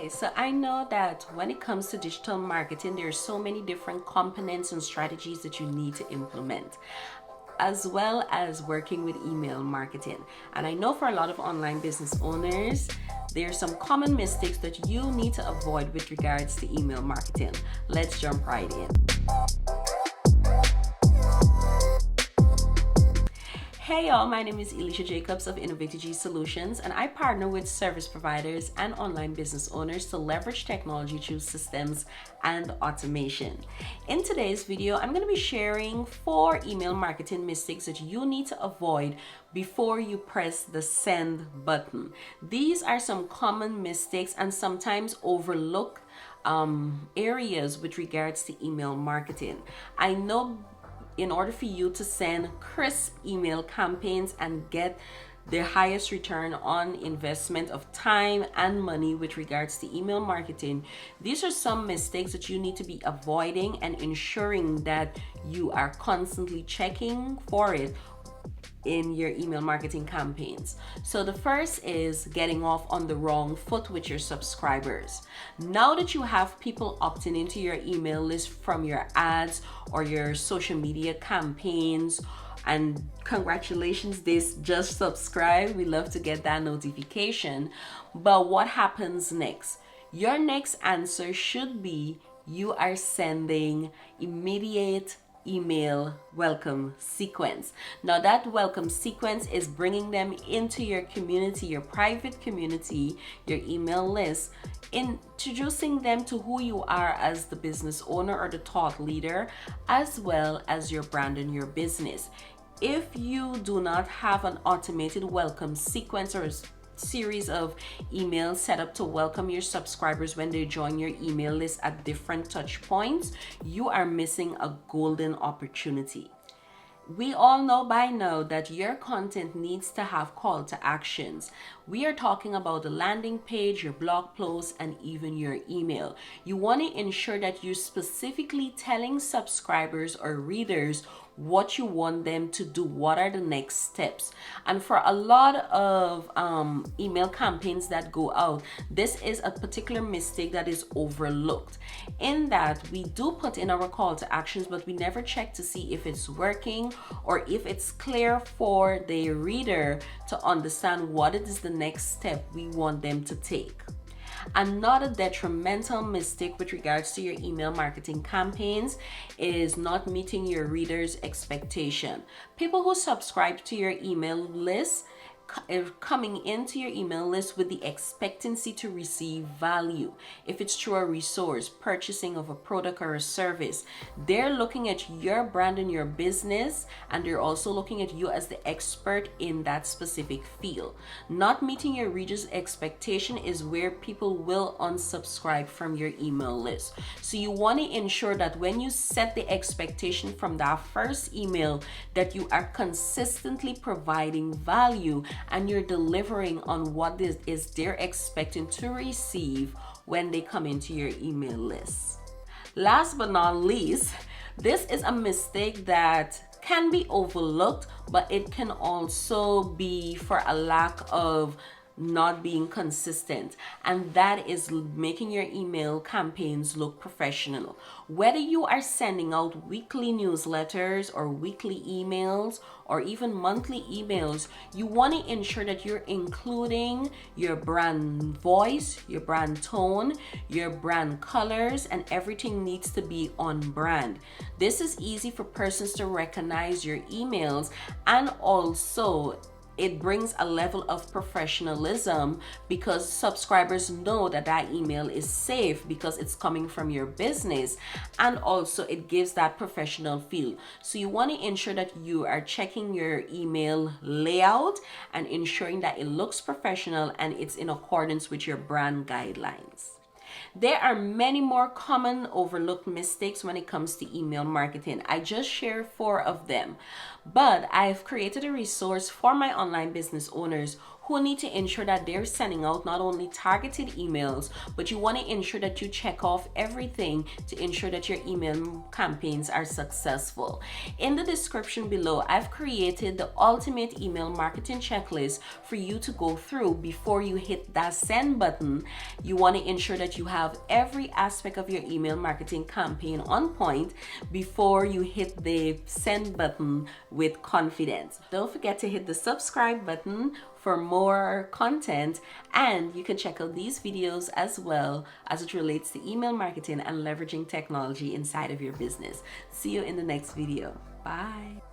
Okay, so I know that when it comes to digital marketing, there are so many different components and strategies that you need to implement, as well as working with email marketing. And I know for a lot of online business owners, there are some common mistakes that you need to avoid with regards to email marketing. Let's jump right in. Hey y'all, my name is Elesha Jacobs of Innovategy Solutions, and I partner with service providers and online business owners to leverage technology through systems and automation. In today's video, I'm going to be sharing 4 email marketing mistakes that you need to avoid before you press the send button. These are some common mistakes and sometimes overlooked areas with regards to email marketing. I know in order for you to send crisp email campaigns and get the highest return on investment of time and money with regards to email marketing, these are some mistakes that you need to be avoiding and ensuring that you are constantly checking for it in your email marketing campaigns. So the first is getting off on the wrong foot with your subscribers. Now that you have people opting into your email list from your ads or your social media campaigns, and congratulations, they just subscribed. We love to get that notification. But what happens next? Your next answer should be you are sending immediate email welcome sequence. Now that welcome sequence is bringing them into your community, your private community, your email list, introducing them to who you are as the business owner or the thought leader, as well as your brand and your business. If you do not have an automated welcome sequence or series of emails set up to welcome your subscribers when they join your email list at different touch points, you are missing a golden opportunity. We all know by now that your content needs to have call to actions. We are talking about the landing page, your blog post, and even your email. You want to ensure that you're specifically telling subscribers or readers what you want them to do, what are the next steps. And for a lot of email campaigns that go out, this is a particular mistake that is overlooked, in that we do put in our call to actions, but we never check to see if it's working or if it's clear for the reader to understand what is the next step we want them to take. Another detrimental mistake with regards to your email marketing campaigns is not meeting your readers' expectation. People who subscribe to your email list coming into your email list with the expectancy to receive value. If it's through a resource, purchasing of a product or a service, they're looking at your brand and your business, and they're also looking at you as the expert in that specific field. Not meeting your readers' expectation is where people will unsubscribe from your email list. So you want to ensure that when you set the expectation from that first email, that you are consistently providing value and you're delivering on what is they're expecting to receive when they come into your email list. Last but not least, this is a mistake that can be overlooked, but it can also be for a lack of not being consistent, and that is making your email campaigns look professional. Whether you are sending out weekly newsletters or weekly emails or even monthly emails, you want to ensure that you're including your brand voice, your brand tone, your brand colors, and everything needs to be on brand. This is easy for persons to recognize your emails, and also it brings a level of professionalism because subscribers know that that email is safe because it's coming from your business, and also it gives that professional feel. So you want to ensure that you are checking your email layout and ensuring that it looks professional and it's in accordance with your brand guidelines. There are many more common overlooked mistakes when it comes to email marketing. I just shared 4 of them, but I've created a resource for my online business owners who need to ensure that they're sending out not only targeted emails, but you want to ensure that you check off everything to ensure that your email campaigns are successful. In the description below, I've created the ultimate email marketing checklist for you to go through before you hit that send button. You want to ensure that you have every aspect of your email marketing campaign on point before you hit the send button with confidence. Don't forget to hit the subscribe button for more content, and you can check out these videos as well as it relates to email marketing and leveraging technology inside of your business. See you in the next video. Bye.